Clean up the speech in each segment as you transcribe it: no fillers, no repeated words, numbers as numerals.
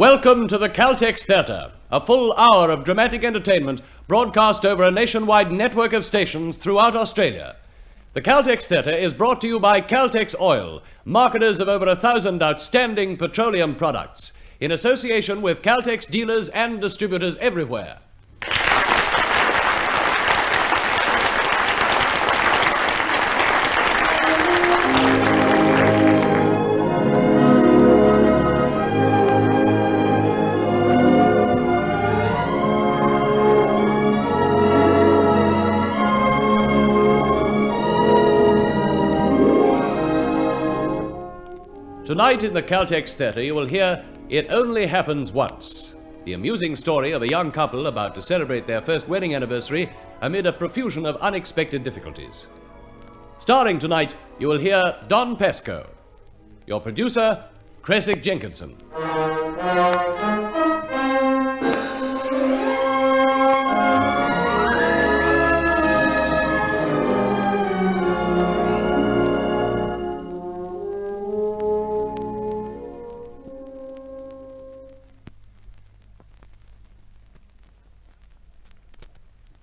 Welcome to the Caltex Theatre, a full hour of dramatic entertainment broadcast over a nationwide network of stations throughout Australia. The Caltex Theatre is brought to you by Caltex Oil, marketers of over 1,000 outstanding petroleum products, in association with Caltex dealers and distributors everywhere. Tonight in the Caltex Theatre you will hear It Only Happens Once, the amusing story of a young couple about to celebrate their first wedding anniversary amid a profusion of unexpected difficulties. Starring tonight, you will hear Don Pesco. Your producer, Creswick Jenkinson.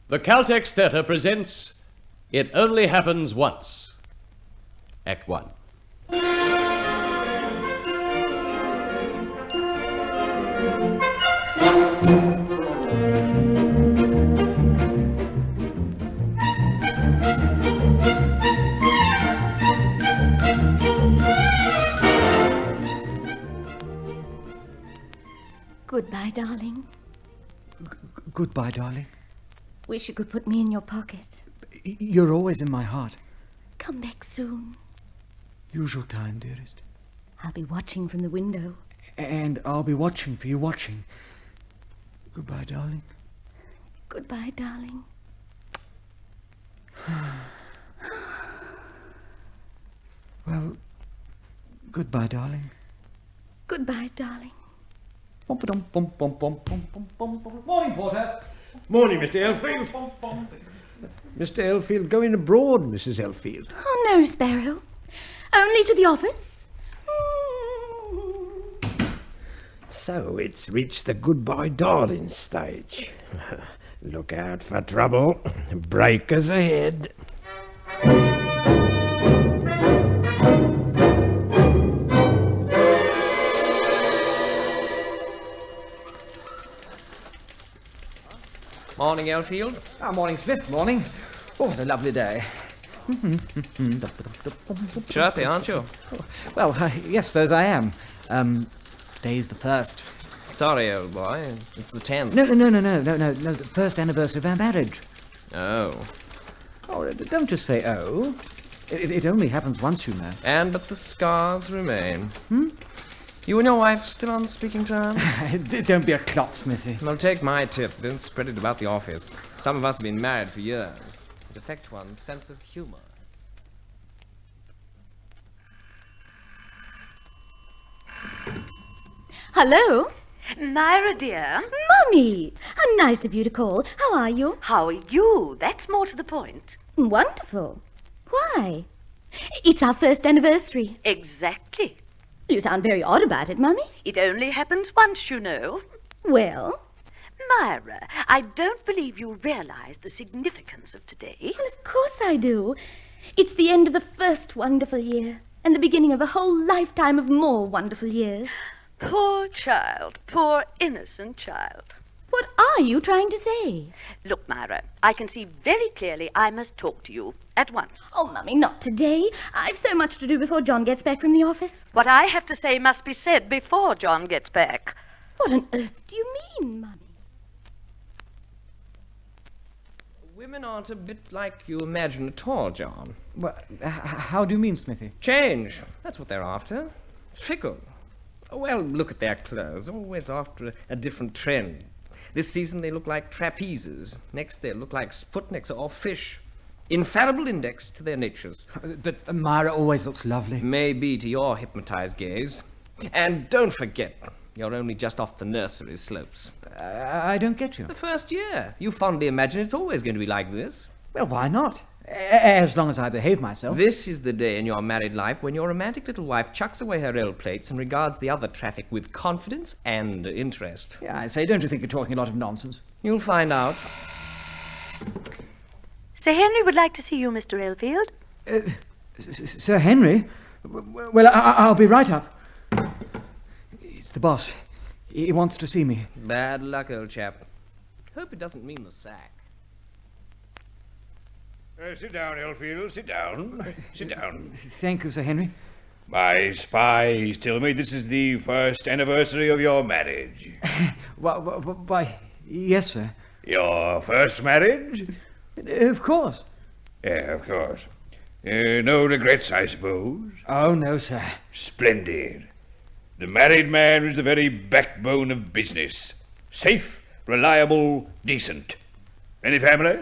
The Caltex Theatre presents It Only Happens Once. Act 1. Goodbye, darling. Goodbye, darling. Wish you could put me in your pocket. You're always in my heart. Come back soon. Usual time, dearest. I'll be watching from the window. And I'll be watching for you watching. Goodbye, darling. Goodbye, darling. Well, goodbye, darling. Goodbye, darling. Morning, Porter. Morning, Mr. Elfield. Mr. Elfield going abroad, Mrs. Elfield? Oh, no, Sparrow. Only to the office. So it's reached the goodbye darling stage. Look out for trouble. Breakers ahead. Morning, Elfield. Morning, Smith. Morning. Oh, what a lovely day. Chirpy, aren't you? Well, yes, suppose I am. Today's the 1st. Sorry, old boy. It's the 10th. No, the first anniversary of our marriage. Oh. Oh, don't just say oh. It only happens once, you know. But the scars remain. You and your wife still on speaking terms? Don't be a clot, Smithy. Well, take my tip. Don't spread it about the office. Some of us have been married for years. It affects one's sense of humour. Hello? Myra, dear. Mummy! How nice of you to call. How are you? How are you? That's more to the point. Wonderful. Why? It's our first anniversary. Exactly. You sound very odd about it, Mummy. It only happens once, you know. Well? Myra, I don't believe you realise the significance of today. Well, of course I do. It's the end of the first wonderful year, and the beginning of a whole lifetime of more wonderful years. Poor child, poor innocent child. What are you trying to say? Look, Myra, I can see very clearly I must talk to you at once. Oh, Mummy, not today. I've so much to do before John gets back from the office. What I have to say must be said before John gets back. What on earth do you mean, Mummy? Women aren't a bit like you imagine at all, John. Well, how do you mean, Smithy? Change. That's what they're after. Fickle. Well, look at their clothes. Always after a different trend. This season they look like trapezes. Next they'll look like Sputniks or fish. Infallible index to their natures. But Myra always looks lovely. Maybe to your hypnotized gaze. And don't forget, you're only just off the nursery slopes. I don't get you. The first year. You fondly imagine it's always going to be like this. Well, why not? As long as I behave myself. This is the day in your married life when your romantic little wife chucks away her L plates and regards the other traffic with confidence and interest. Yeah, I say, don't you think you're talking a lot of nonsense? You'll find out. Sir Henry would like to see you, Mr. Elfield. Sir Henry? Well, I'll be right up. It's the boss. He wants to see me. Bad luck, old chap. Hope it doesn't mean the sack. Sit down, Elfield, sit down. Sit down. Thank you, Sir Henry. My spies tell me this is the first anniversary of your marriage. Why, yes, sir. Your first marriage? Of course. Yeah, of course. No regrets, I suppose? Oh, no, sir. Splendid. The married man was the very backbone of business. Safe, reliable, decent. Any family?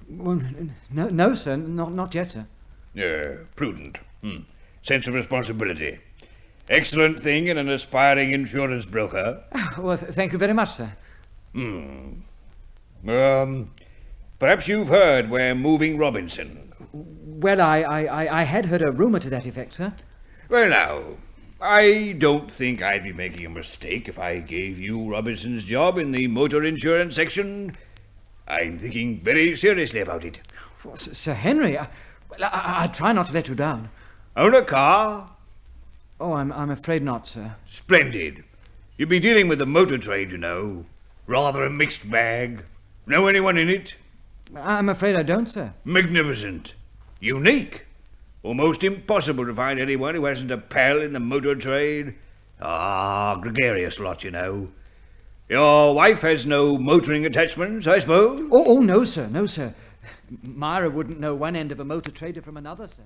Well, no, sir. Not yet, sir. Prudent. Sense of responsibility. Excellent thing in an aspiring insurance broker. Well, thank you very much, sir. Perhaps you've heard we're moving Robinson. Well, I had heard a rumour to that effect, sir. Well, now, I don't think I'd be making a mistake if I gave you Robinson's job in the motor insurance section. I'm thinking very seriously about it. Well, Sir Henry, I try not to let you down. Own a car? Oh, I'm afraid not, sir. Splendid. You'll be dealing with the motor trade, you know. Rather a mixed bag. Know anyone in it? I'm afraid I don't, sir. Magnificent. Unique. Almost impossible to find anyone who hasn't a pal in the motor trade. Gregarious lot, you know. Your wife has no motoring attachments, I suppose? Oh, no, sir, no, sir. Myra wouldn't know one end of a motor trader from another, sir.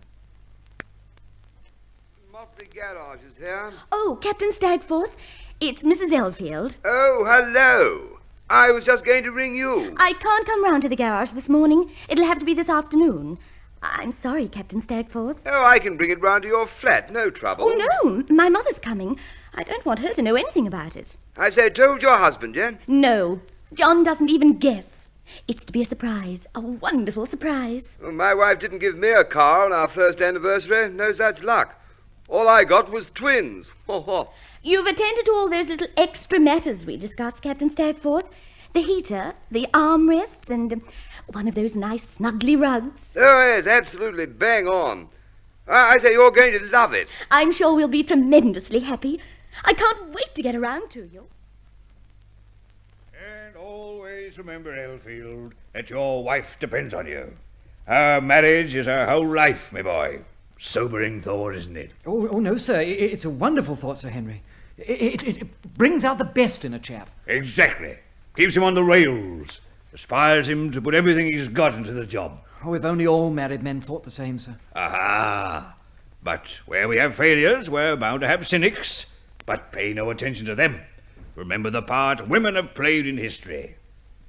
Motley Garage is here. Oh, Captain Stagforth, it's Mrs. Elfield. Oh, hello. I was just going to ring you. I can't come round to the garage this morning. It'll have to be this afternoon. I'm sorry, Captain Stagforth. Oh, I can bring it round to your flat, no trouble. Oh, no, my mother's coming. I don't want her to know anything about it. I say, told your husband yet? No, John doesn't even guess. It's to be a surprise, a wonderful surprise. Well, my wife didn't give me a car on our first anniversary. No such luck. All I got was twins. You've attended to all those little extra matters we discussed, Captain Stagforth. The heater, the armrests, and one of those nice snuggly rugs. Oh, yes, absolutely bang on. I say, you're going to love it. I'm sure we'll be tremendously happy. I can't wait to get around to you. And always remember, Elfield, that your wife depends on you. Our marriage is our whole life, my boy. Sobering thought, isn't it? Oh, no, sir. It's a wonderful thought, Sir Henry. It brings out the best in a chap. Exactly. Keeps him on the rails. Aspires him to put everything he's got into the job. Oh, if only all married men thought the same, sir. Aha! But where we have failures, we're bound to have cynics. But pay no attention to them. Remember the part women have played in history.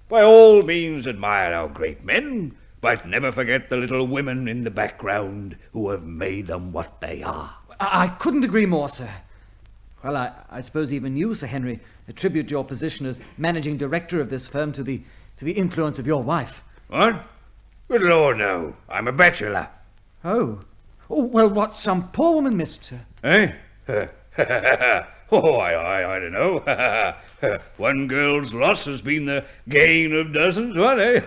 By all means admire our great men, but never forget the little women in the background who have made them what they are. I couldn't agree more, sir. Well, I suppose even you, Sir Henry, attribute your position as managing director of this firm to the influence of your wife. What? Good Lord, no. I'm a bachelor. Oh, well, what some poor woman missed, sir. Eh? Oh, I don't know. One girl's loss has been the gain of dozens, what, eh?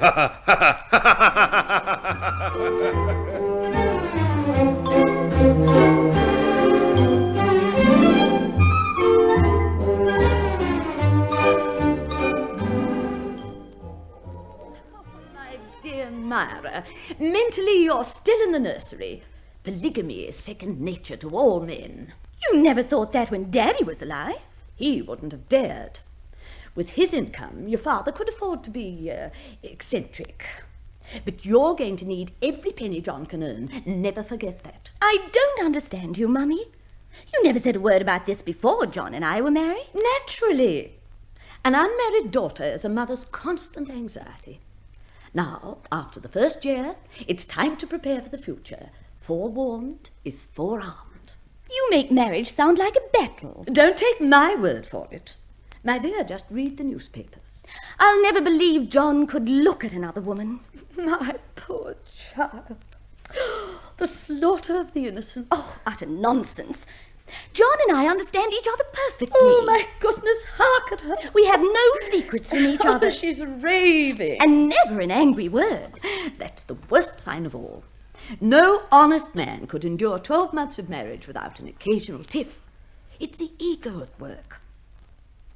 Myra, mentally you're still in the nursery. Polygamy is second nature to all men. You never thought that when Daddy was alive. He wouldn't have dared. With his income, your father could afford to be eccentric. But you're going to need every penny John can earn. Never forget that. I don't understand you, Mummy. You never said a word about this before John and I were married. Naturally. An unmarried daughter is a mother's constant anxiety. Now, after the first year, it's time to prepare for the future. Forewarned is forearmed. You make marriage sound like a battle. Don't take my word for it. My dear, just read the newspapers. I'll never believe John could look at another woman. My poor child. The slaughter of the innocent. Oh, utter nonsense. John and I understand each other perfectly. Oh, my goodness, hark at her. We have no secrets from each other. She's raving. And never an angry word. That's the worst sign of all. No honest man could endure 12 months of marriage without an occasional tiff. It's the ego at work.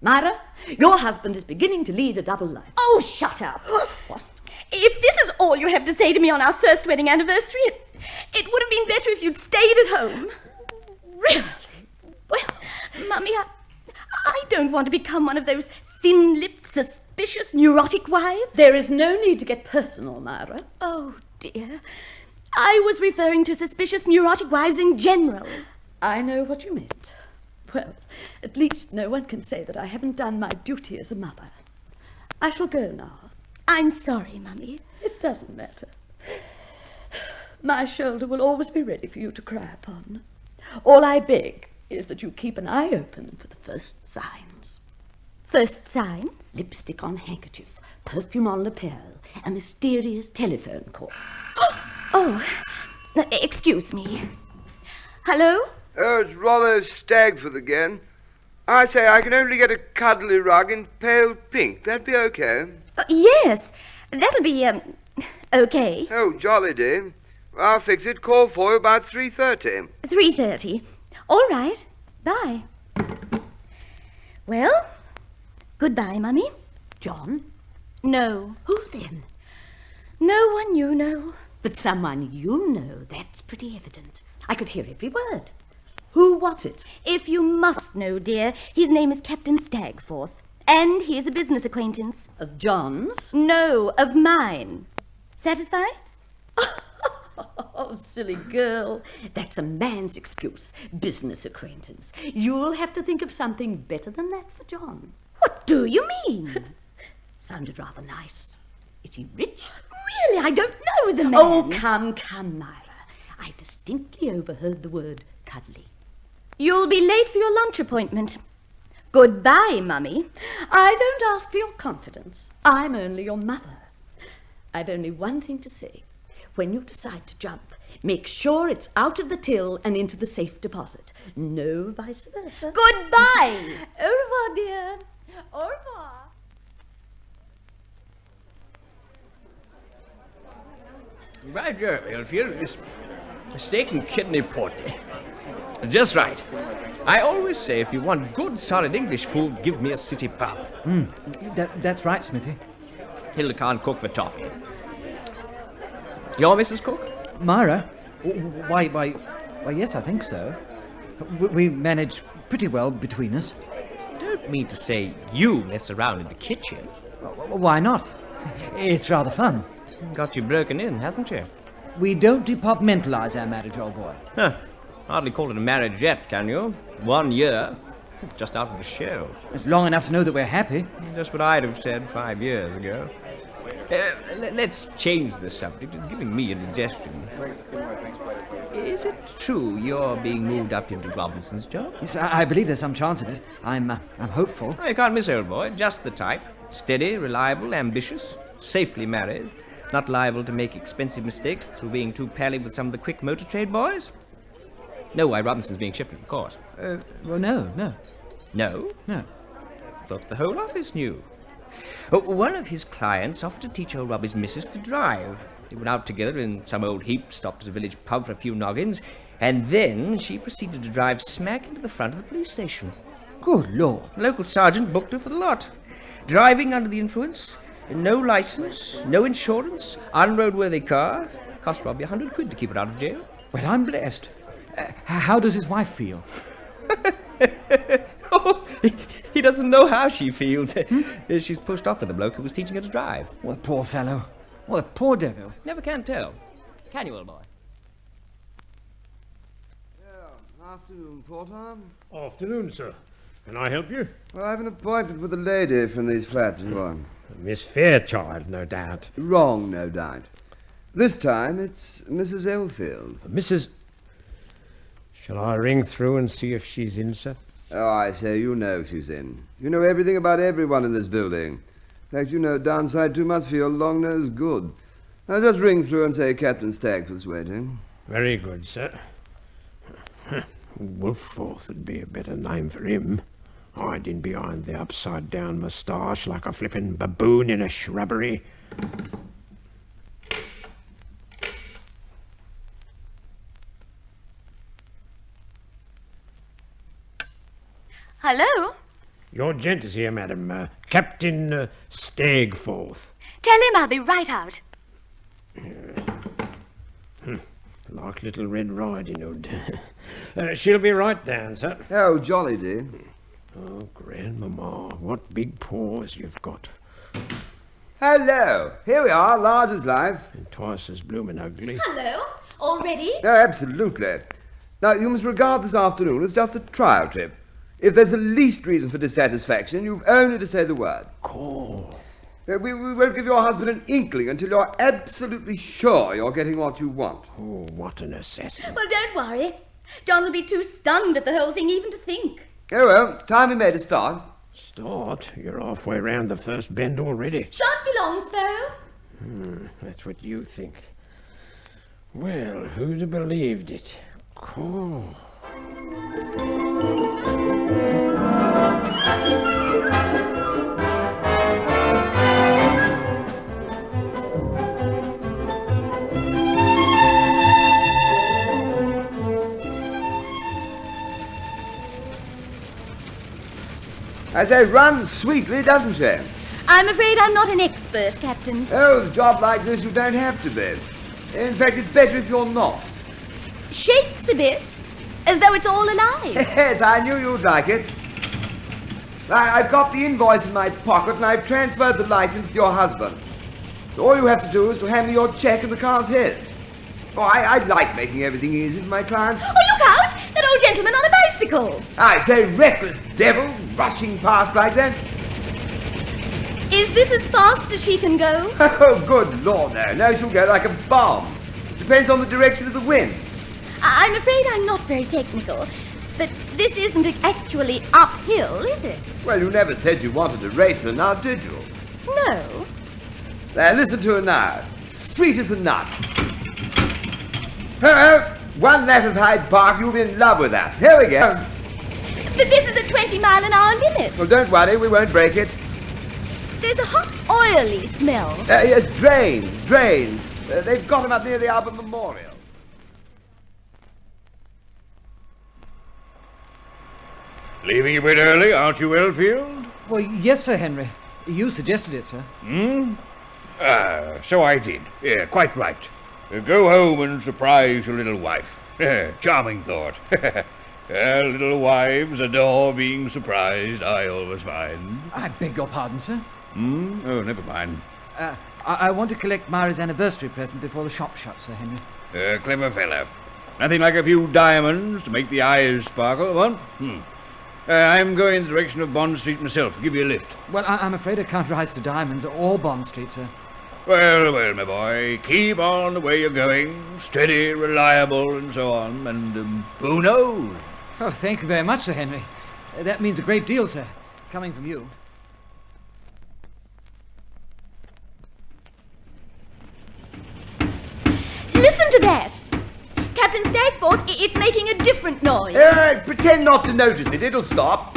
Myra, your husband is beginning to lead a double life. Oh, shut up. What? If this is all you have to say to me on our first wedding anniversary, it would have been better if you'd stayed at home. Really? Well, Mummy, I don't want to become one of those thin-lipped, suspicious, neurotic wives. There is no need to get personal, Myra. Oh, dear. I was referring to suspicious, neurotic wives in general. I know what you meant. Well, at least no one can say that I haven't done my duty as a mother. I shall go now. I'm sorry, Mummy. It doesn't matter. My shoulder will always be ready for you to cry upon. All I beg is that you keep an eye open for the first signs. First signs? Lipstick on handkerchief, perfume on lapel, a mysterious telephone call. Oh, excuse me. Hello? Oh, it's Rollo Stagforth again. I say, I can only get a cuddly rug in pale pink. That'd be okay. Yes, that'll be, okay. Oh, jolly day. I'll fix it. Call for you about 3:30. 3:30. All right. Bye. Well, goodbye, Mummy. John? No. Who then? No one you know. But someone you know, that's pretty evident. I could hear every word. Who was it? If you must know, dear, his name is Captain Stagforth, and he is a business acquaintance. Of John's? No, of mine. Satisfied? Oh, silly girl. That's a man's excuse. Business acquaintance. You'll have to think of something better than that for John. What do you mean? Sounded rather nice. Is he rich? Really, I don't know the man. Oh, come, Myra. I distinctly overheard the word cuddly. You'll be late for your lunch appointment. Goodbye, Mummy. I don't ask for your confidence. I'm only your mother. I've only one thing to say. When you decide to jump, make sure it's out of the till and into the safe deposit. No vice versa. Goodbye. Au revoir, dear. Au revoir. Right, Elfield. This steak and kidney porter. Just right. I always say if you want good, solid English food, give me a city pub. That's right, Smithy. Hilda can't cook for toffee. Your Mrs. Cook? Myra? Why, yes, I think so. We manage pretty well between us. Don't mean to say you mess around in the kitchen. Why not? It's rather fun. Got you broken in, hasn't she? We don't departmentalize our marriage, old boy. Huh. Hardly call it a marriage yet, can you? 1 year. Just out of the show. It's long enough to know that we're happy. Just what I'd have said 5 years ago. Let's change the subject. It's giving me indigestion. Is it true you're being moved up into Robinson's job? Yes, I believe there's some chance of it. I'm hopeful. Oh, you can't miss, old boy. Just the type. Steady, reliable, ambitious, safely married, not liable to make expensive mistakes through being too pally with some of the quick motor trade boys. Know why Robinson's being shifted, of course. Well, no. No? No. Thought the whole office knew. Oh, one of his clients offered to teach old Robbie's missus to drive. They went out together in some old heap, stopped at a village pub for a few noggins, and then she proceeded to drive smack into the front of the police station. Good Lord. The local sergeant booked her for the lot. Driving under the influence, no license, no insurance, unroadworthy car. Cost Robbie 100 quid to keep her out of jail. Well, I'm blessed. How does his wife feel? Oh, he doesn't know how she feels. She's pushed off with the bloke who was teaching her to drive. What a poor fellow. What a poor devil. Never can tell. Can you, old boy? Yeah, afternoon, Porter. Afternoon, sir. Can I help you? Well, I have an appointment with a lady from these flats you want. Miss Fairchild, no doubt. Wrong, no doubt. This time it's Mrs. Elfield. Mrs. Shall I ring through and see if she's in, sir? Oh, I say, you know she's in. You know everything about everyone in this building. In fact, you know downside too much for your long nose good. Now just ring through and say Captain Stagforth's waiting. Very good, sir. Wolfforth would be a better name for him. Hiding behind the upside-down moustache like a flippin' baboon in a shrubbery. Hello? Your gent is here, madam. Captain Stagforth. Tell him I'll be right out. Like Little Red Riding Hood. She'll be right down, sir. Oh, jolly, dear. Oh, Grandmama, what big paws you've got. Hello. Here we are, large as life. And twice as bloomin' ugly. Hello? Already? Oh, absolutely. Now, you must regard this afternoon as just a trial trip. If there's the least reason for dissatisfaction, you've only to say the word. Cool. We won't give your husband an inkling until you're absolutely sure you're getting what you want. Oh, what an assassin. Well, don't worry. John will be too stunned at the whole thing even to think. Oh, well, time we made a start. Start? You're halfway round the first bend already. Shan't be long, Sparrow. That's what you think. Well, who'd have believed it? Cool. I say, runs sweetly, doesn't she? I'm afraid I'm not an expert, Captain. Oh, with a job like this, you don't have to be. In fact, it's better if you're not. Shakes a bit, as though it's all alive. Yes, I knew you'd like it. I've got the invoice in my pocket and I've transferred the license to your husband. So all you have to do is to hand me your cheque and the car's his. Oh, I like making everything easy for my clients. Oh, look out! That old gentleman on a bicycle. I say, reckless devil, rushing past like that. Is this as fast as she can go? Oh, good Lord, no. No, she'll go like a bomb. Depends on the direction of the wind. I'm afraid I'm not very technical, but this isn't actually uphill, is it? Well, you never said you wanted a racer now, did you? No. Now, listen to her now. Sweet as a nut. One lap of Hyde Park, you'll be in love with that. Here we go. But this is a 20-mile-an-hour limit. Well, don't worry, we won't break it. There's a hot, oily smell. Yes, drains. They've got them up near the Albert Memorial. Leaving a bit early, aren't you, Elfield? Well, yes, Sir Henry. You suggested it, sir. So I did. Yeah, quite right. Go home and surprise your little wife. Charming thought. Little wives adore being surprised, I always find. I beg your pardon, sir. Oh, never mind. I want to collect Myra's anniversary present before the shop shuts, Sir Henry. Clever fellow. Nothing like a few diamonds to make the eyes sparkle, what? I'm going in the direction of Bond Street myself. Give you a lift. Well, I'm afraid I can't rise to Diamonds or Bond Street, sir. Well, my boy, keep on the way you're going. Steady, reliable, and so on. And who knows? Oh, thank you very much, Sir Henry. That means a great deal, sir, coming from you. Listen to that! Captain Stagforth, it's making a different noise. Pretend not to notice it. It'll stop.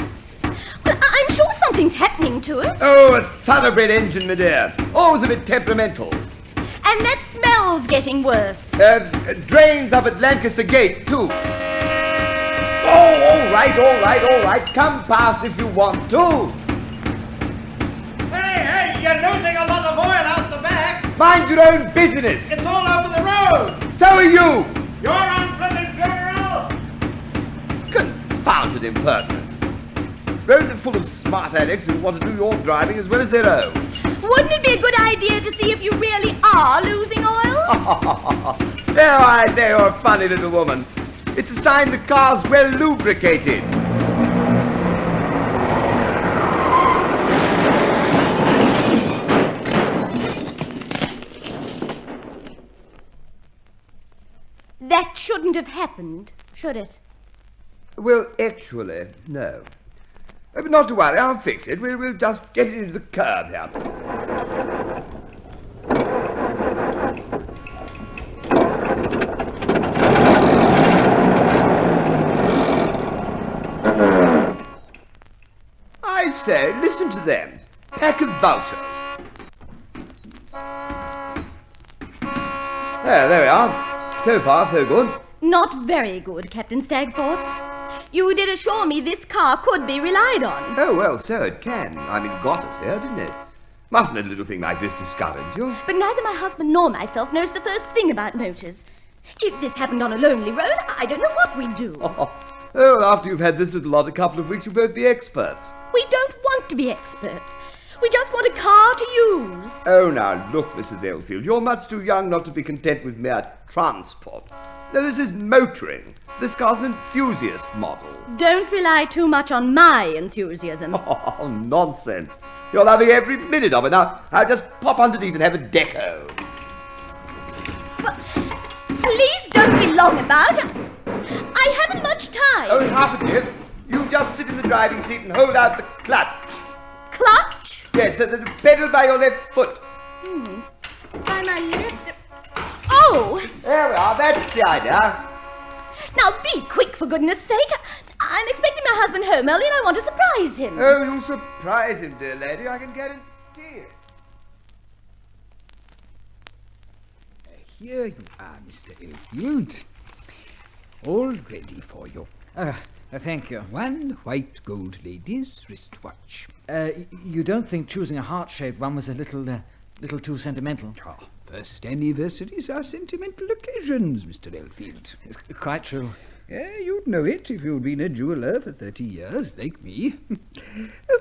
Well, I'm sure something's happening to it. Oh, a thoroughbred engine, my dear. Always a bit temperamental. And that smell's getting worse. Drains up at Lancaster Gate, too. Oh, all right. Come past if you want to. Hey, you're losing a lot of oil out the back. Mind your own business. It's all over the road. So are you. You're on flipping funeral. Confounded impertinence. Roads are full of smart addicts who want to do your driving as well as their own. Wouldn't it be a good idea to see if you really are losing oil? There, I say, you're a funny little woman. It's a sign the car's well lubricated. That shouldn't have happened, should it? Well, actually, no. But not to worry, I'll fix it. We'll just get it into the curb here. I say, listen to them. Pack of vultures. There we are. So far, so good. Not very good, Captain Stagforth. You did assure me this car could be relied on. Oh, well, so it can. I mean, it got us here, didn't it? Mustn't a little thing like this discourage you? But neither my husband nor myself knows the first thing about motors. If this happened on a lonely road, I don't know what we'd do. Oh, after you've had this little lot a couple of weeks, you'll both be experts. We don't want to be experts. We just want a car to use. Oh, now, look, Mrs. Elfield, you're much too young not to be content with mere transport. No, this is motoring. This car's an enthusiast model. Don't rely too much on my enthusiasm. Oh, nonsense. You're loving every minute of it. Now, I'll just pop underneath and have a deco. Please don't be long about it. I haven't much time. Oh, half a tiff. You just sit in the driving seat and hold out the clutch. Clutch? Yes, the pedal by your left foot. By my left... Oh! There we are, that's the idea. Now be quick, for goodness sake. I'm expecting my husband home early and I want to surprise him. Oh, you'll surprise him, dear lady, I can guarantee it. Here you are, Mr. Elfield. All ready for you. Thank you. One white gold lady's wristwatch. You don't think choosing a heart-shaped one was a little too sentimental? Oh, first anniversaries are sentimental occasions, Mr. Elfield. It's quite true. You'd know it if you'd been a jeweller for 30 years, like me.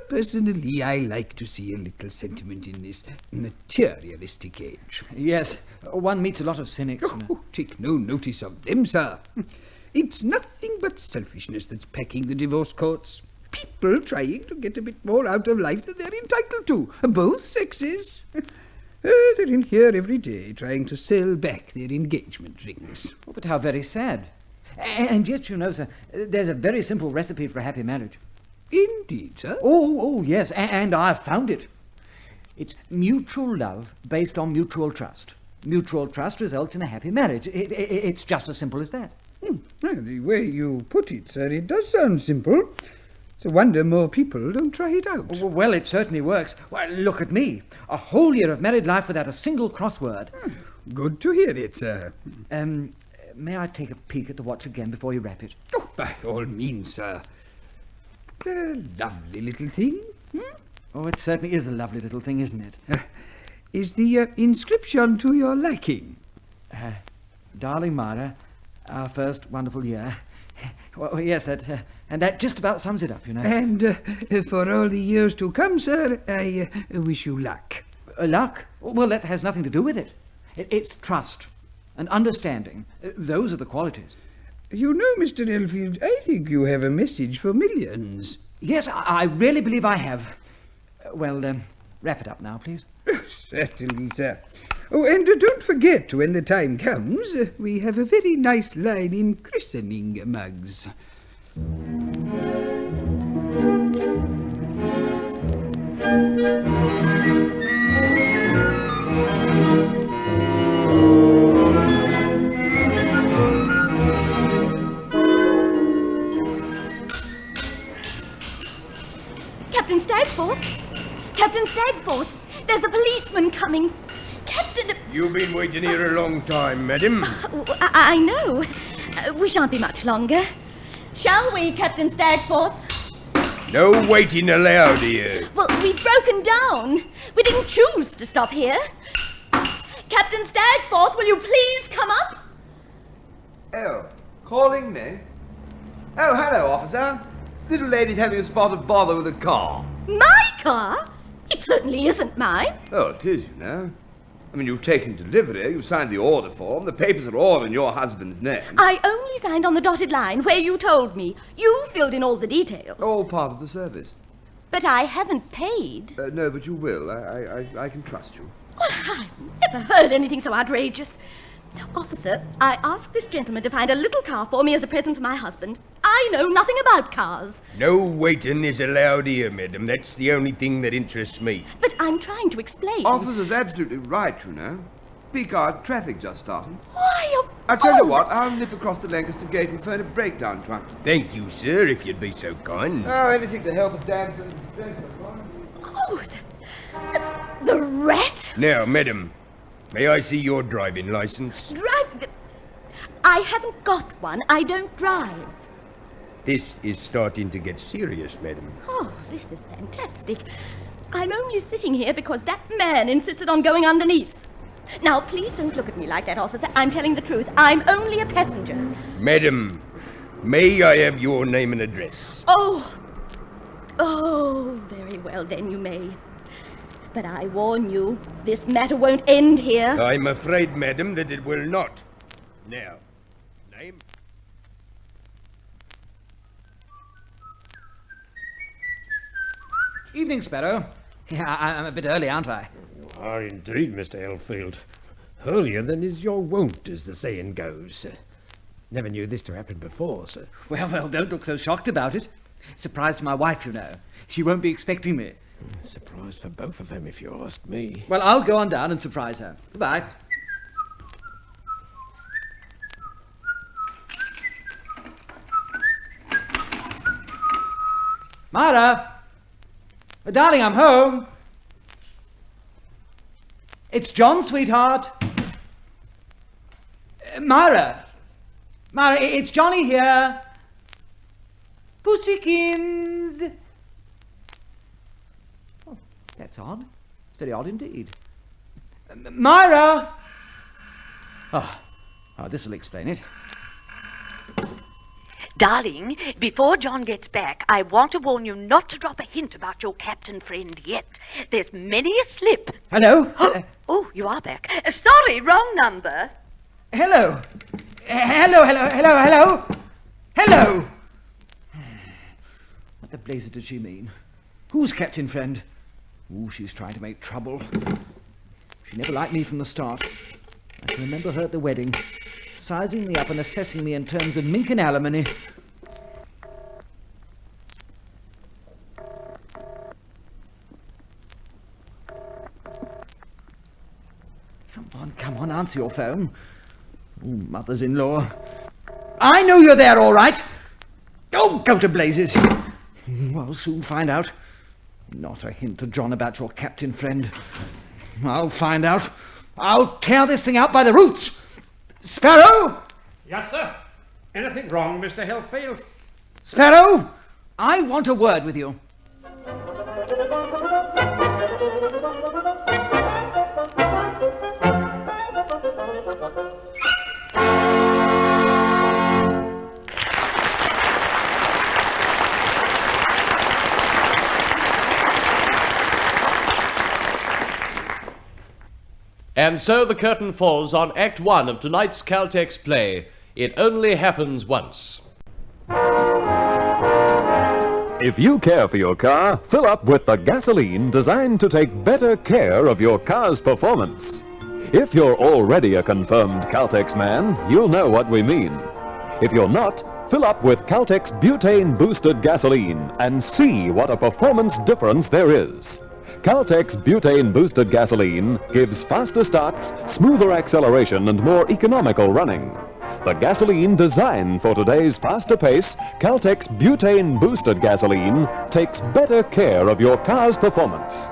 Personally, I like to see a little sentiment in this materialistic age. Yes, one meets a lot of cynics. Oh, take no notice of them, sir. It's nothing but selfishness that's packing the divorce courts. People trying to get a bit more out of life than they're entitled to. Both sexes. They're in here every day trying to sell back their engagement rings. Oh, but how very sad. And yet, you know, sir, there's a very simple recipe for a happy marriage. Indeed, sir? Oh, yes, and I've found it. It's mutual love based on mutual trust. Mutual trust results in a happy marriage. It's just as simple as that. Well, the way you put it, sir, it does sound simple. It's a wonder more people don't try it out. Well, it certainly works. Well, look at me. A whole year of married life without a single crossword. Good to hear it, sir. May I take a peek at the watch again before you wrap it? Oh, by all means, sir. A lovely little thing. Oh, it certainly is a lovely little thing, isn't it? Is the inscription to your liking? Darling Mara, our first wonderful year. Well, yes, and that just about sums it up, you know. And for all the years to come, sir, I wish you luck. Luck? Well, that has nothing to do with it. It's trust and understanding. Those are the qualities. You know, Mr. Elfield, I think you have a message for millions. Yes, I really believe I have. Well, wrap it up now, please. Certainly, sir. Oh, and don't forget, when the time comes, we have a very nice line in christening mugs. Captain Stagforth! Captain Stagforth! There's a policeman coming! Captain... You've been waiting here a long time, madam. I know. We shan't be much longer. Shall we, Captain Stagforth? No waiting allowed here. Well, we've broken down. We didn't choose to stop here. Captain Stagforth, will you please come up? Oh, calling me? Oh, hello, officer. Little lady's having a spot of bother with a car. My car? It certainly isn't mine. Oh, it is, you know. I mean, you've taken delivery, you've signed the order form, the papers are all in your husband's name. I only signed on the dotted line where you told me. You filled in all the details. All part of the service. But I haven't paid. No, but you will. I can trust you. Well, I've never heard anything so outrageous. Officer, I asked this gentleman to find a little car for me as a present for my husband. I know nothing about cars. No waiting is allowed here, madam. That's the only thing that interests me. But I'm trying to explain. Officer's absolutely right, you know. Peak hour traffic just started. Why, of I tell you what, I'll nip across the Lancaster Gate and phone a breakdown truck. Thank you, sir, if you'd be so kind. Oh, anything to help a damsel in distress. Oh, the rat? Now, madam, may I see your driving license? Drive? I haven't got one. I don't drive. This is starting to get serious, madam. Oh, this is fantastic. I'm only sitting here because that man insisted on going underneath. Now, please don't look at me like that, officer. I'm telling the truth. I'm only a passenger. Madam, may I have your name and address? Oh, very well, then you may. But I warn you, this matter won't end here. I'm afraid, madam, that it will not. Now, name? Evening, Sparrow. Yeah, I'm a bit early, aren't I? You are indeed, Mr. Elfield. Earlier than is your wont, as the saying goes. Never knew this to happen before, sir. Well, don't look so shocked about it. Surprise for my wife, you know. She won't be expecting me. Surprise for both of them, if you ask me. Well, I'll go on down and surprise her. Goodbye. Myra! Darling, I'm home. It's John, sweetheart. Myra! Myra, it's Johnny here. Pussykins! Oh, that's odd. It's very odd indeed. Myra! Oh, this'll explain it. Darling, before John gets back, I want to warn you not to drop a hint about your captain friend yet. There's many a slip. Hello? Oh, you are back. Sorry, wrong number. Hello? Hello? What the blazer did she mean? Who's captain friend? Ooh, she's trying to make trouble. She never liked me from the start. I can remember her at the wedding, sizing me up and assessing me in terms of mink and alimony. Come on, answer your phone. Oh, mothers-in-law. I know you're there, all right. Oh, go to blazes. I'll soon find out. Not a hint to John about your captain friend. I'll find out. I'll tear this thing out by the roots. Sparrow? Yes, sir. Anything wrong, Mr. Helfield? Sparrow, I want a word with you. And so the curtain falls on Act 1 of tonight's Caltex play, It Only Happens Once. If you care for your car, fill up with the gasoline designed to take better care of your car's performance. If you're already a confirmed Caltex man, you'll know what we mean. If you're not, fill up with Caltex butane boosted gasoline and see what a performance difference there is. Caltex butane boosted gasoline gives faster starts, smoother acceleration and more economical running. The gasoline designed for today's faster pace, Caltex butane boosted gasoline takes better care of your car's performance.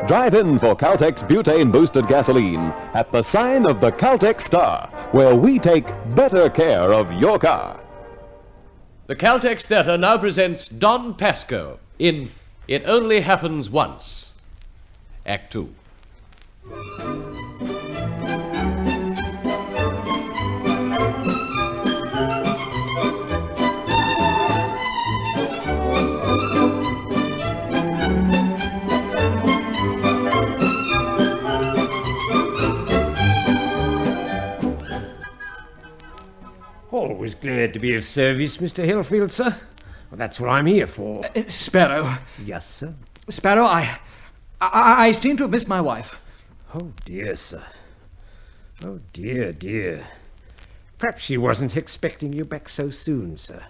Drive in for Caltex butane boosted gasoline at the sign of the Caltex Star, where we take better care of your car. The Caltex Theatre now presents Don Pascoe in It Only Happens Once. Act 2. Always glad to be of service, Mr. Helfield, sir. Well, that's what I'm here for. Sparrow. Yes, sir. Sparrow, I seem to have missed my wife. Oh, dear, sir. Oh, dear. Perhaps she wasn't expecting you back so soon, sir.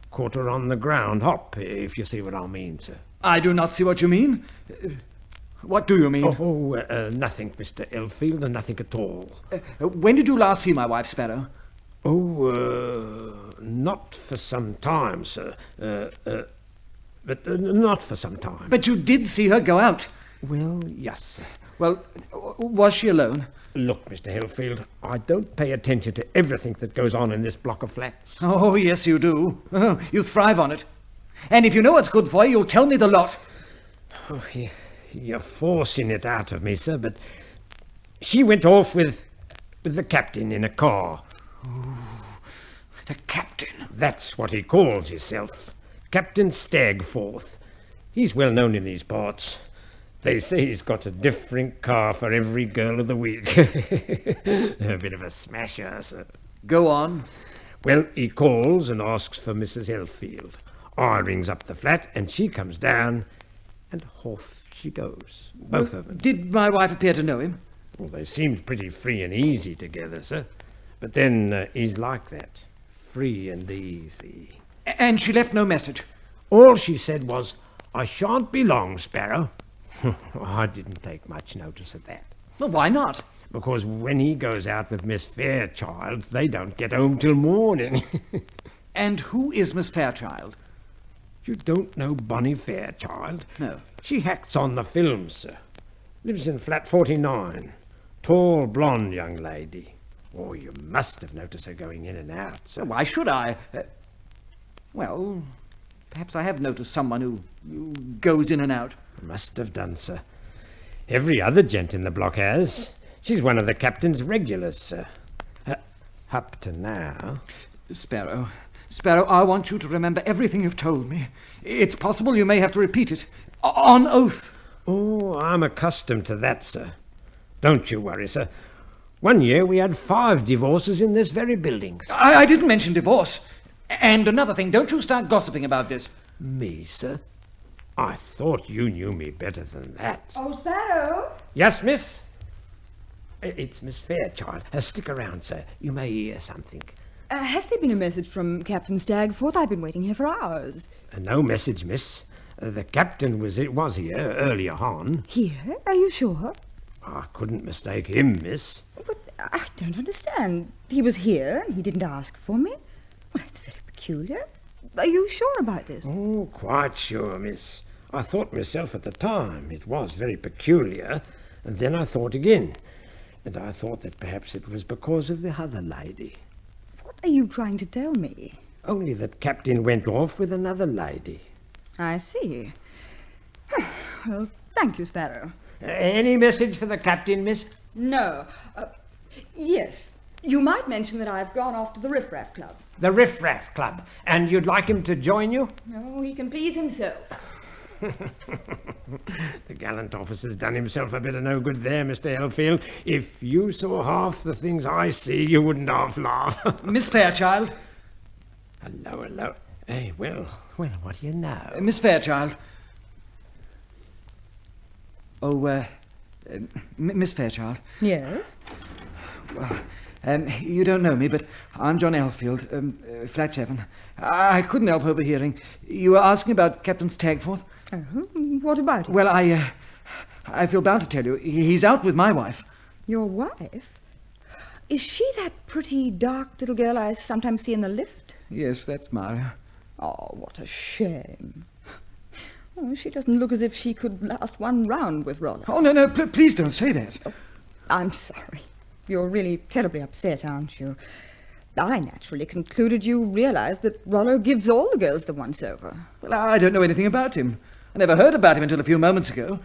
Of caught her on the ground hop, if you see what I mean, sir. I do not see what you mean. What do you mean? Nothing, Mr. Elfield, nothing at all. When did you last see my wife, Sparrow? Not for some time, sir. But not for some time. But you did see her go out? Well, yes, sir. Well, was she alone? Look, Mr. Hillfield, I don't pay attention to everything that goes on in this block of flats. Oh, yes, you do. Oh, you thrive on it. And if you know what's good for you, you'll tell me the lot. Oh, you're forcing it out of me, sir, but she went off with the captain in a car. Oh, the captain? That's what he calls himself. Captain Stagforth. He's well known in these parts. They say he's got a different car for every girl of the week. A bit of a smasher, sir. Go on. Well, he calls and asks for Mrs. Elfield. I rings up the flat, and she comes down, and off she goes. Both of them. Did my wife appear to know him? Well, they seemed pretty free and easy together, sir. But then he's like that. Free and easy. And she left no message? All she said was, "I shan't be long, Sparrow." I didn't take much notice of that. Well, why not? Because when he goes out with Miss Fairchild, they don't get home till morning. And who is Miss Fairchild? You don't know Bonnie Fairchild? No. She acts on the films, sir. Lives in flat 49. Tall, blonde young lady. Oh, you must have noticed her going in and out, sir. Why should I? Well, perhaps I have noticed someone who goes in and out. Must have done, sir. Every other gent in the block has. She's one of the captain's regulars, sir. Up to now. Sparrow, I want you to remember everything you've told me. It's possible you may have to repeat it. On oath. Oh, I'm accustomed to that, sir. Don't you worry, sir. One year we had 5 divorces in this very building. I didn't mention divorce. And another thing, don't you start gossiping about this. Me, sir? I thought you knew me better than that. Oh, Sparrow? Yes, miss? It's Miss Fairchild. Stick around, sir. You may hear something. Has there been a message from Captain Stagforth? I've been waiting here for hours. No message, miss. The captain was here earlier on. Here? Are you sure? I couldn't mistake him, miss. But I don't understand. He was here and he didn't ask for me? Well, that's very peculiar. Are you sure about this? Oh, quite sure, miss. I thought myself at the time it was very peculiar, and then I thought again, and I thought that perhaps it was because of the other lady. What are you trying to tell me? Only that Captain went off with another lady. I see. Well, thank you, Sparrow. Any message for the Captain, miss? No. Yes. You might mention that I've gone off to the Riff Raff Club. The Riff Raff Club. And you'd like him to join you? Oh, he can please himself. The gallant officer's done himself a bit of no good there, Mr. Elfield. If you saw half the things I see, you wouldn't half laugh. Miss Fairchild? Hello. Hey, well, what do you know? Miss Fairchild. Oh, Miss Fairchild. Yes? Well, you don't know me, but I'm John Elfield, flat 7. I couldn't help overhearing. You were asking about Captain Stagforth? What about him? Well, I feel bound to tell you. He's out with my wife. Your wife? Is she that pretty, dark little girl I sometimes see in the lift? Yes, that's Mara. Oh, what a shame. Oh, she doesn't look as if she could last one round with Rollo. Oh, no, please don't say that. Oh, I'm sorry. You're really terribly upset, aren't you? I naturally concluded you realized that Rollo gives all the girls the once-over. Well, I don't know anything about him. I never heard about him until a few moments ago.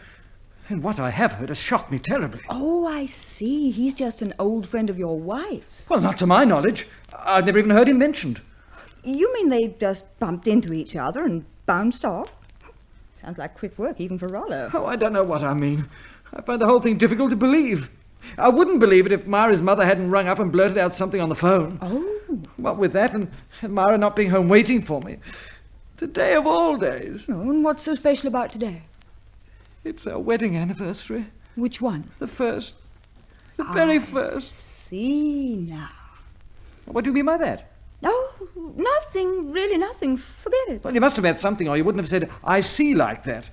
And what I have heard has shocked me terribly. Oh, I see. He's just an old friend of your wife's. Well, not to my knowledge. I've never even heard him mentioned. You mean they just bumped into each other and bounced off? Sounds like quick work, even for Rollo. Oh, I don't know what I mean. I find the whole thing difficult to believe. I wouldn't believe it if Myra's mother hadn't rung up and blurted out something on the phone. Oh. What with that and Myra not being home waiting for me. Today of all days. Oh, and what's so special about today? It's our wedding anniversary. Which one? The first. The very first. See now. What do you mean by that? Oh, Nothing, really nothing. Forget it. Well, you must have meant something, or you wouldn't have said, I see like that.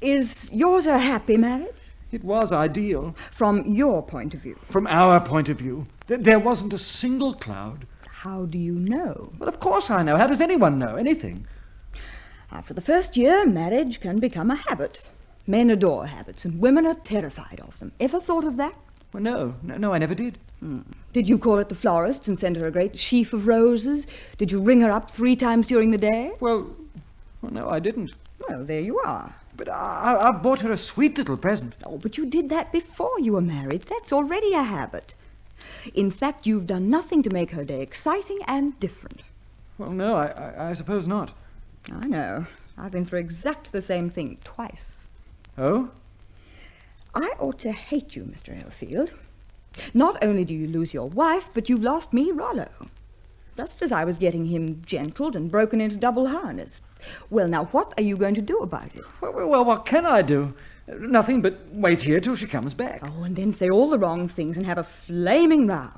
Is yours a happy marriage? It was ideal. From your point of view? From our point of view. There wasn't a single cloud. How do you know? Well, of course I know. How does anyone know anything? After the first year, marriage can become a habit. Men adore habits, and women are terrified of them. Ever thought of that? Well, no, I never did. Did you call at the florist's and send her a great sheaf of roses? Did you ring her up 3 times during the day? Well, no, I didn't. Well, there you are. But I bought her a sweet little present. Oh, but you did that before you were married. That's already a habit. In fact, you've done nothing to make her day exciting and different. Well, no, I suppose not. I know. I've been through exactly the same thing twice. Oh? I ought to hate you, Mr. Elfield. Not only do you lose your wife, but you've lost me, Rollo. Just as I was getting him gentled and broken into double harness. Well, now, what are you going to do about it? Well, what can I do? Nothing but wait here till she comes back. Oh, and then say all the wrong things and have a flaming row.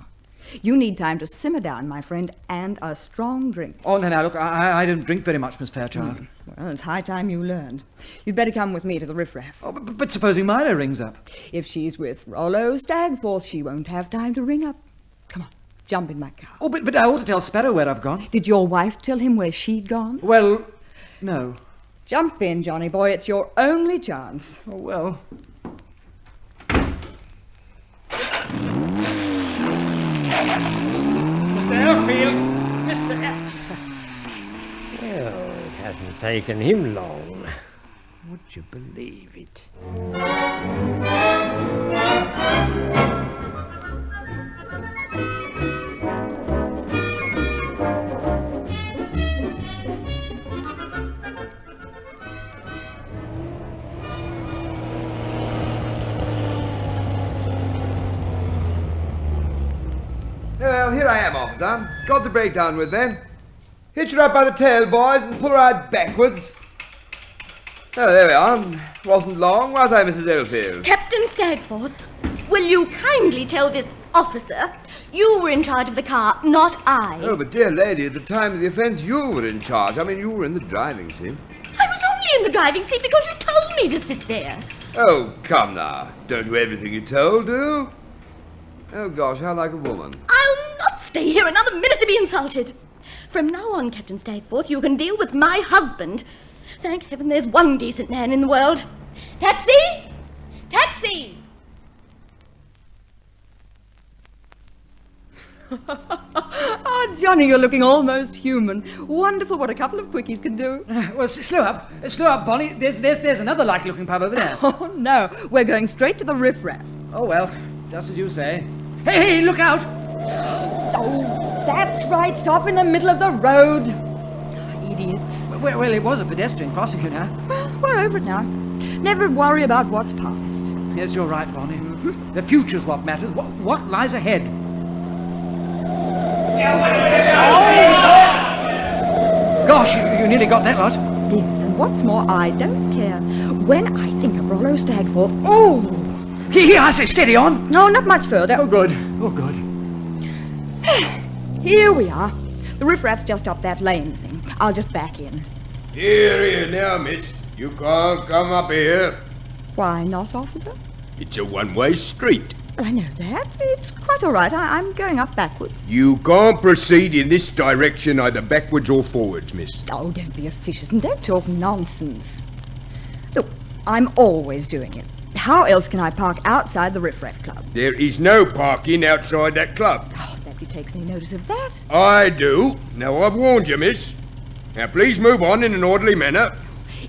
You need time to simmer down, my friend, and a strong drink. Oh, now, look, I don't drink very much, Miss Fairchild. Well, it's high time you learned. You'd better come with me to the riffraff. Oh, but supposing Myra rings up? If she's with Rollo Stagforth, she won't have time to ring up. Come on, jump in my car. Oh, but I ought to tell Sparrow where I've gone. Did your wife tell him where she'd gone? Well, no. Jump in, Johnny boy. It's your only chance. Oh, well. Mr. Elfield! Mr. Well, it hasn't taken him long. Would you believe it? Well, here I am, officer. Got the breakdown with them. Hitch her up by the tail, boys, and pull her out backwards. Oh, there we are. Wasn't long, was I, Mrs. Elfield? Captain Stagforth, will you kindly tell this officer you were in charge of the car, not I? Oh, but dear lady, at the time of the offence, you were in charge. I mean, you were in the driving seat. I was only in the driving seat because you told me to sit there. Oh, come now. Don't do everything you're told, do? Oh, gosh, how like a woman. I'll not stay here another minute to be insulted. From now on, Captain Stagforth, you can deal with my husband. Thank heaven there's one decent man in the world. Taxi! Taxi! Oh, Johnny, you're looking almost human. Wonderful what a couple of quickies can do. Well, slow up, Bonnie. There's another like-looking pub over there. Oh, no, we're going straight to the riffraff. Oh, well, just as you say. Hey, look out! Oh, that's right, stop in the middle of the road. Idiots. Well, it was a pedestrian crossing, you know. Well, we're over it now. Never worry about what's past. Yes, you're right, Bonnie. The future's what matters. What lies ahead? Gosh, you nearly got that lot. Yes, and what's more, I don't care. When I think of Rollo Stagforth, oh! Here, I say, steady on. No, not much further. Oh, good. Oh, good. Here we are. The riffraff's just up that lane thing. I'll just back in. Here now, miss. You can't come up here. Why not, officer? It's a one-way street. Well, I know that. It's quite all right. I'm going up backwards. You can't proceed in this direction either backwards or forwards, miss. Oh, don't be officious and don't talk nonsense. Look, I'm always doing it. How else can I park outside the Riffraff Club? There is no parking outside that club. Oh, nobody takes any notice of that. I do. Now, I've warned you, miss. Now, please move on in an orderly manner.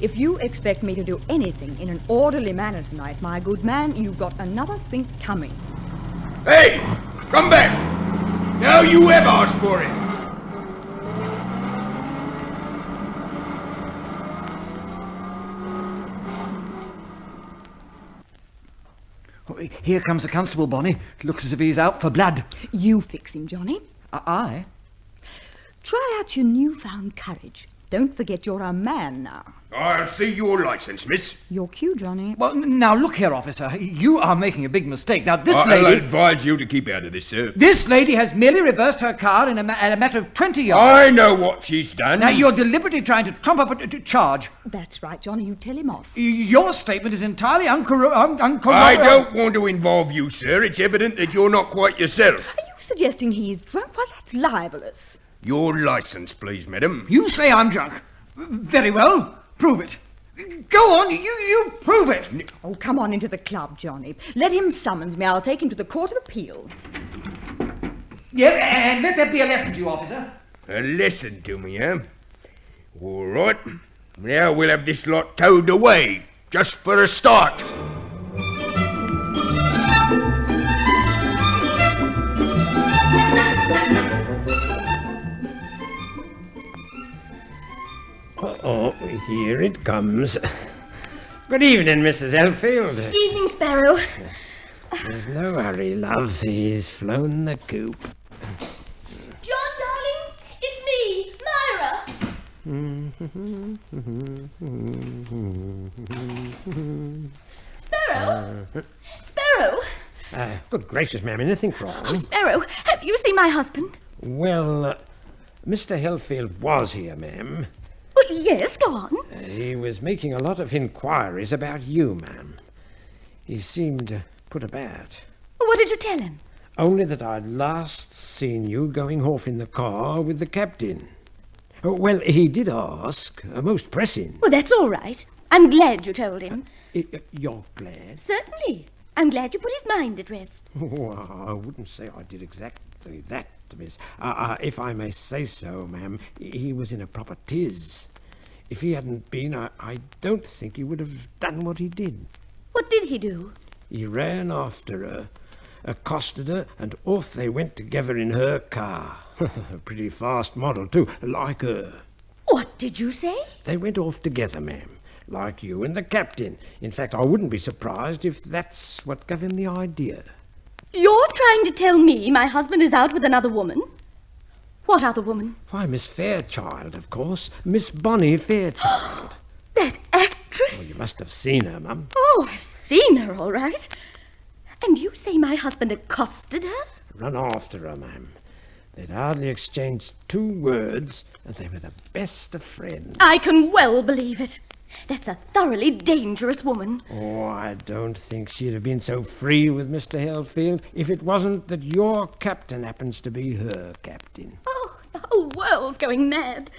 If you expect me to do anything in an orderly manner tonight, my good man, you've got another think coming. Hey! Come back! Now you have asked for it! Here comes the constable, Bonnie. Looks as if he's out for blood. You fix him, Johnny. I? Try out your newfound courage. Don't forget you're a man now. I'll see your licence, miss. Your cue, Johnny. Well, now look here, officer. You are making a big mistake. Now, this I'll lady... advise you to keep out of this, sir. This lady has merely reversed her car in a matter of 20 yards. I know what she's done. Now, you're deliberately trying to trump up a charge. That's right, Johnny. You tell him off. Your statement is entirely uncorroborated. I don't want to involve you, sir. It's evident that you're not quite yourself. Are you suggesting he's drunk? Well, that's libelous. Your licence, please, madam. You say I'm drunk. Very well. Prove it. Go on, you prove it. Oh, come on into the club, Johnny. Let him summons me. I'll take him to the Court of Appeal. Yes, and let that be a lesson to you, officer. A lesson to me, eh? All right. Now we'll have this lot towed away, just for a start. Oh, here it comes. Good evening, Mrs. Elfield. Evening, Sparrow. There's no hurry, love. He's flown the coop. John, darling, it's me, Myra. Sparrow? Sparrow? Good gracious, ma'am, anything wrong? Oh, Sparrow, have you seen my husband? Well, Mr. Helfield was here, ma'am. Well, yes, go on. He was making a lot of inquiries about you, ma'am. He seemed put about. What did you tell him? Only that I'd last seen you going off in the car with the captain. Oh, well, he did ask, most pressing. Well, that's all right. I'm glad you told him. You're glad? Certainly. I'm glad you put his mind at rest. Oh, I wouldn't say I did exactly that, miss. If I may say so, ma'am, he was in a proper tiz. If he hadn't been, I don't think he would have done what he did. What did he do? He ran after her, accosted her, and off they went together in her car. A pretty fast model, too, like her. What did you say? They went off together, ma'am, like you and the captain. In fact, I wouldn't be surprised if that's what gave him the idea. You're trying to tell me my husband is out with another woman? What other woman? Why, Miss Fairchild, of course. Miss Bonnie Fairchild. That actress? Well, you must have seen her, mum. Oh, I've seen her, all right. And you say my husband accosted her? Run after her, ma'am. They'd hardly exchanged 2 words, and they were the best of friends. I can well believe it. That's a thoroughly dangerous woman. Oh, I don't think she'd have been so free with Mr. Helfield if it wasn't that your captain happens to be her captain. Oh, the whole world's going mad.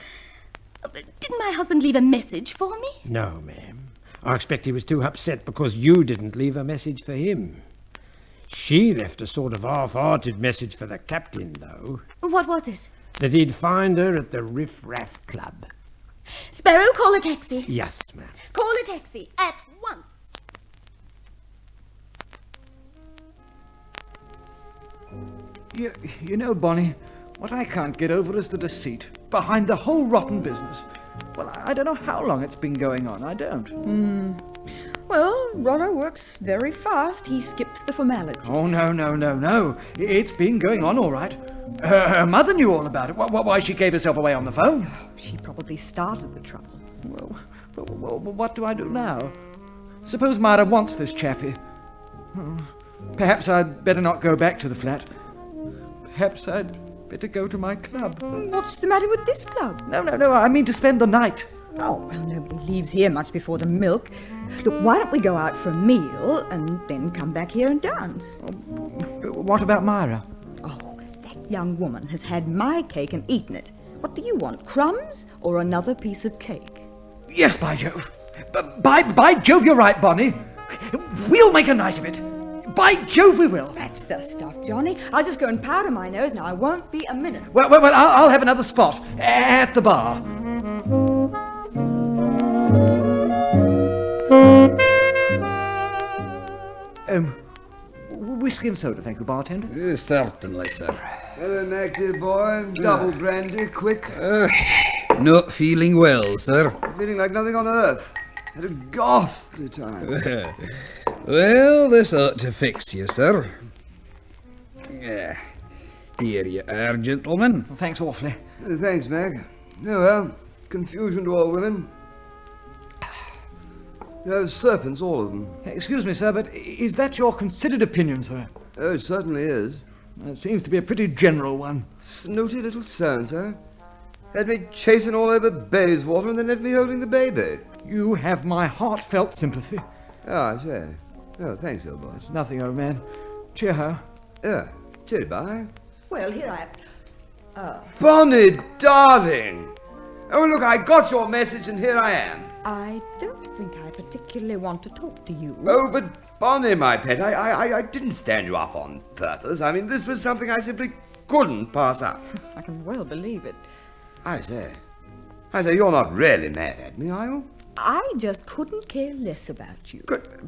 Didn't my husband leave a message for me? No, ma'am. I expect he was too upset because you didn't leave a message for him. She left a sort of half-hearted message for the captain, though. What was it? That he'd find her at the Riff Raff Club. Sparrow, call a taxi. Yes, ma'am. Call a taxi at once. You know, Bonnie, what I can't get over is the deceit behind the whole rotten business. Well, I don't know how long it's been going on. I don't. Well, Rollo works very fast. He skips the formalities. Oh, no. It's been going on all right. Her mother knew all about it. Why she gave herself away on the phone. Oh, she probably started the trouble. Well, what do I do now? Suppose Myra wants this chappie. Perhaps I'd better not go back to the flat. Perhaps I'd better go to my club. What's the matter with this club? No, I mean to spend the night. Oh, well, nobody leaves here much before the milk. Look, why don't we go out for a meal and then come back here and dance? What about Myra? Oh, that young woman has had my cake and eaten it. What do you want, crumbs or another piece of cake? Yes, by Jove. By Jove, you're right, Bonnie. We'll make a night of it. By Jove, we will. That's the stuff, Johnny. I'll just go and powder my nose now. I won't be a minute. Well, I'll have another spot at the bar. Whiskey and soda, thank you, bartender. Certainly, sir. Hello, Mac, dear boy. Double brandy, quick. Not feeling well, sir. Feeling like nothing on earth. Had a ghastly time. Well, this ought to fix you, sir. Here you are, gentlemen. Well, thanks awfully. Thanks, Mac. Oh, well, confusion to all women. Those serpents, all of them. Excuse me, sir, but is that your considered opinion, sir? Oh, it certainly is. It seems to be a pretty general one. Snooty little so-and-so. Had me chasing all over Bayswater and then left me holding the baby. You have my heartfelt sympathy. Oh, I say. Oh, thanks, old boy. It's nothing, old man. Cheer-ho. Yeah, cheery bye. Well, here I am. Bonnie, darling! Oh, look, I got your message and here I am. I don't think I particularly want to talk to you. Oh, but Bonnie, my pet, I didn't stand you up on purpose. I mean, this was something I simply couldn't pass up. I can well believe it. I say, you're not really mad at me, are you? I just couldn't care less about you.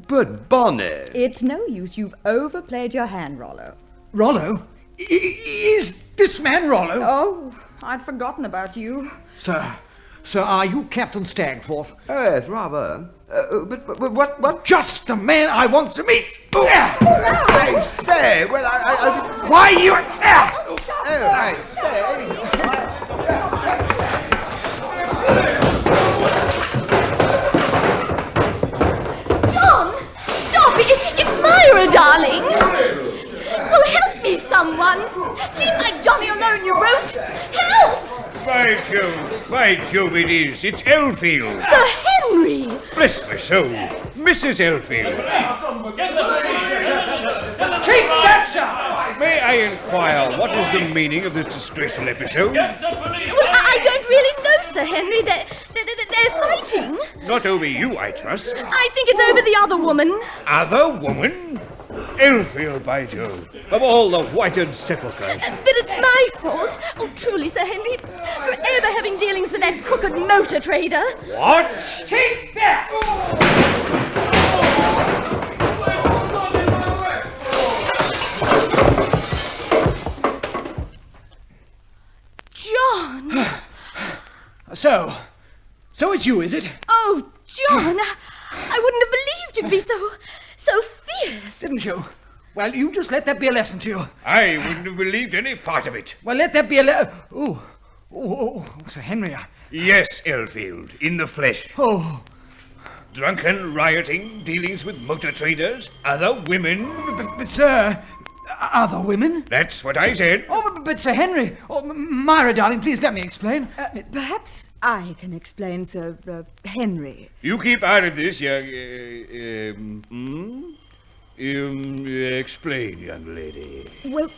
But Bonnie... It's no use. You've overplayed your hand, Rollo. Rollo? Is this man Rollo? Oh, I'd forgotten about you. Sir, are you Captain Stagforth? Oh, yes, rather. But what? Just the man I want to meet! I say, well, I... Why you... Oh, I say... It's Myra, darling. Well, help me, someone. Leave my Johnny alone, you brute. Help! By Jove it is. It's Elfield. Sir Henry! Bless my soul. Mrs. Elfield. Take that, sir! May I inquire what is the meaning of this distressful episode? Well, I don't really know, Sir Henry. They're fighting. Not over you, I trust. I think it's over the other woman. Other woman? Elfield, by Jove. Of all the whited sepulchres. But it's my fault. Oh, truly, Sir Henry, for ever having dealings with that crooked motor trader. What? Take that! John! So it's you, is it? Oh, John, I wouldn't have believed you'd be so fierce. Didn't you? Well, you just let that be a lesson to you. I wouldn't have believed any part of it. Well, let that be a lesson. Oh, Sir Henry. Yes, Elfield, in the flesh. Oh. Drunken rioting, dealings with motor traders, other women. But sir, other women? That's what I said. Oh, but Sir Henry. Oh, Myra, darling, please let me explain. Perhaps I can explain, Sir Henry. You keep out of this, explain, young lady. Well,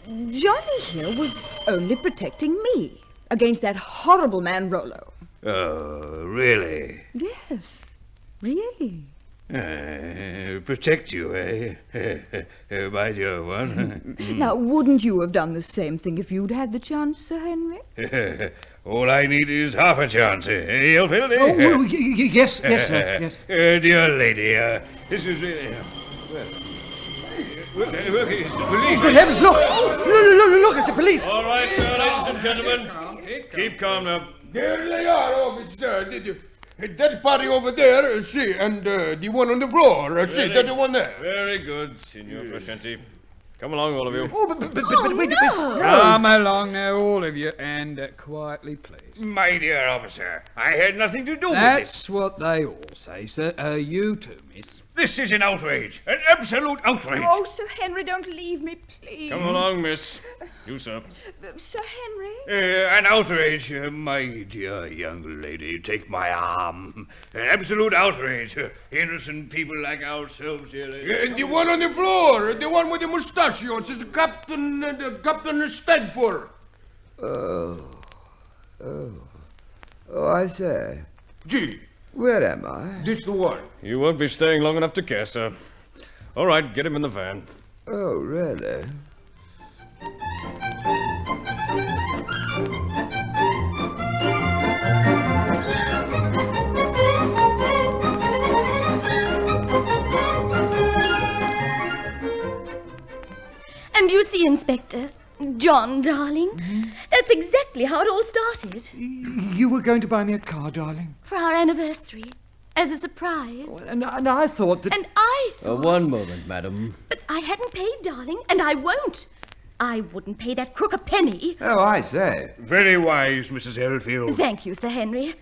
Johnny here was only protecting me against that horrible man Rollo. Oh, really? Yes, really. Protect you, eh? By your one. Now, wouldn't you have done the same thing if you'd had the chance, Sir Henry? All I need is half a chance, eh, Elfield? Oh, yes, sir, yes. Dear lady, this is... it's the police. Good heavens, look! Look, it's the police! All right, ladies and gentlemen, keep calm now. There they are, officer. That party over there, see, and the one on the floor, see, that the one there. Very good, Signor Frascenti. Come along, all of you. Oh, but wait, no. Come along now, all of you, and quietly, please. My dear officer, I had nothing to do with That's what they all say, sir. You too, miss. This is an outrage, an absolute outrage. Oh, Sir Henry, don't leave me, please. Come along, miss. You, sir. Sir Henry? An outrage, my dear young lady. Take my arm. An absolute outrage. Innocent people like ourselves here. And the one on the floor, the one with the mustachios, is Captain Stagforth. Oh, I say. Gee. Where am I? This the one. You won't be staying long enough to care, sir. All right, get him in the van. Oh, really? And you see, Inspector, John, darling, that's exactly how it all started. You were going to buy me a car, darling. For our anniversary, as a surprise. Oh, and I thought that... And I thought... One moment, madam. But I hadn't paid, darling, and I won't. I wouldn't pay that crook a penny. Oh, I say. Very wise, Mrs. Elfield. Thank you, Sir Henry.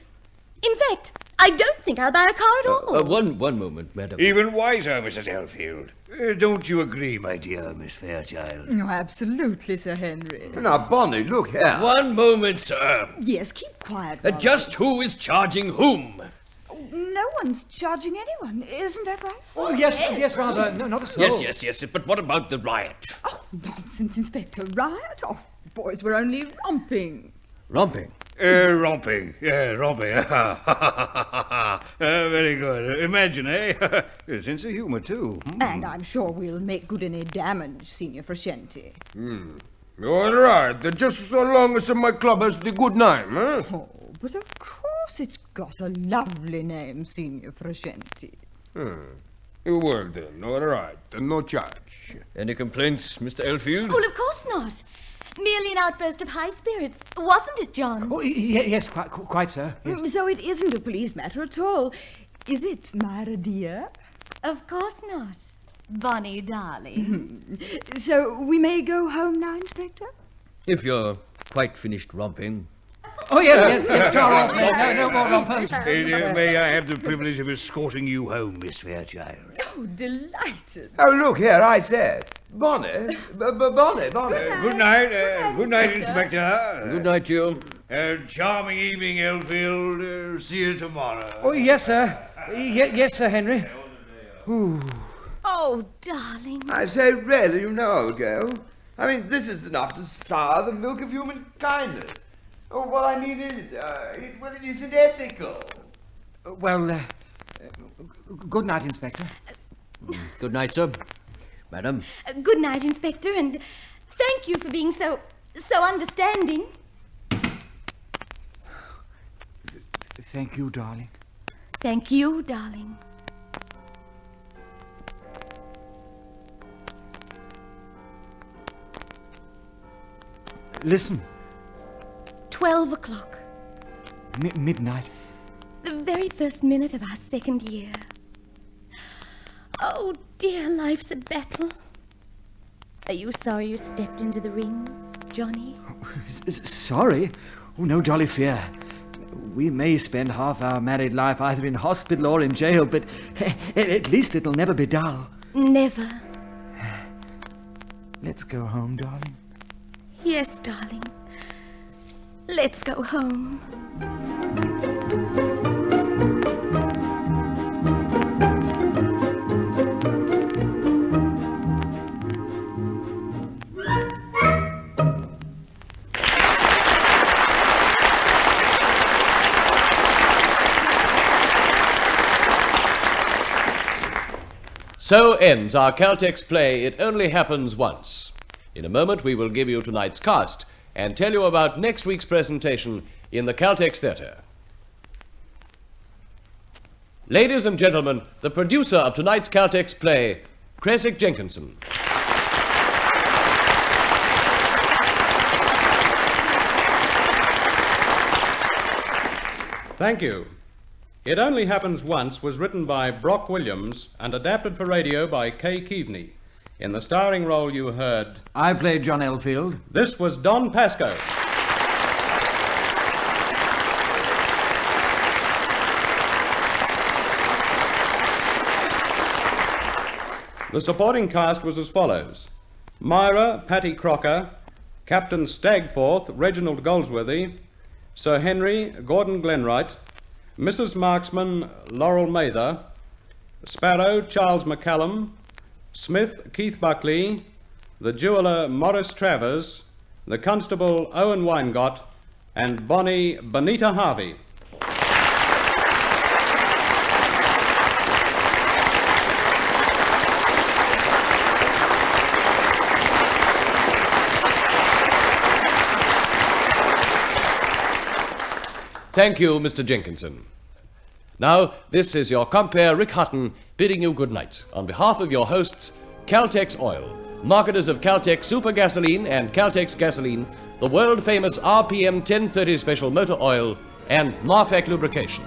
In fact, I I don't think I'll buy a car at all. One moment, madam. Even wiser, Mrs. Elfield. Don't you agree, my dear Miss Fairchild? No, absolutely, Sir Henry. Now, Bonnie, look here. One moment, sir. Yes, keep quiet. Robert. Just who is charging whom? No one's charging anyone, isn't that right? Oh, yes, rather. No, not at all. Yes. But what about the riot? Oh, nonsense, Inspector. Riot? Oh, the boys were only romping. Romping? Romping. Yeah, romping. Very good. Imagine, eh? Sense of humour, too. And I'm sure we'll make good any damage, Signor Frascenti. All right, just so long as my club has the good name, eh? Oh, but of course it's got a lovely name, Signor Frascenti. Well then, all right, no charge. Any complaints, Mr. Elfield? Well, of course not. Merely an outburst of high spirits, wasn't it, John? Oh, yes, quite, sir. Yes. So it isn't a police matter at all, is it, my dear? Of course not, Bonnie darling. So we may go home now, Inspector? If you're quite finished romping. Oh, yes, Charles. No more rompers. May I have the privilege of escorting you home, Miss Fairchild? Oh, delighted. Oh, look here, I said. Bonnie. Bonnie. Good night, Inspector. Good night to you. Charming evening, Elfield. See you tomorrow. Oh, yes, sir. Yes, Sir Henry. Oh, darling. I say, really, old girl. I mean, this is enough to sour the milk of human kindness. Oh, what I mean is, it isn't ethical. Well, good night, Inspector. Good night, sir. Madam. Good night, Inspector, and thank you for being so understanding. Thank you, darling. Thank you, darling. Listen. 12 o'clock. Midnight. The very first minute of our second year. Oh, dear, life's a battle. Are you sorry you stepped into the ring, Johnny? Sorry? Oh, no jolly fear. We may spend half our married life either in hospital or in jail, but at least it'll never be dull. Never. Let's go home, darling. Yes, darling. Let's go home. So ends our Caltex play, It Only Happens Once. In a moment we will give you tonight's cast and tell you about next week's presentation in the Caltex Theatre. Ladies and gentlemen, the producer of tonight's Caltex play, Creswick Jenkinson. Thank you. It Only Happens Once was written by Brock Williams and adapted for radio by Kay Keavney. In the starring role you heard... I played John Elfield. This was Don Pascoe. The supporting cast was as follows. Myra, Patty Crocker, Captain Stagforth, Reginald Goldsworthy, Sir Henry, Gordon Glenwright, Mrs. Marksman, Laurel Mather, Sparrow, Charles McCallum, Smith, Keith Buckley, the jeweller, Morris Travers, the constable, Owen Weingott, and Bonnie, Bonita Harvey. Thank you, Mr. Jenkinson. Now, this is your compere, Rick Hutton, bidding you good night. On behalf of your hosts, Caltex Oil, marketers of Caltex Super Gasoline and Caltex Gasoline, the world-famous RPM 1030 Special Motor Oil, and Marfec Lubrication.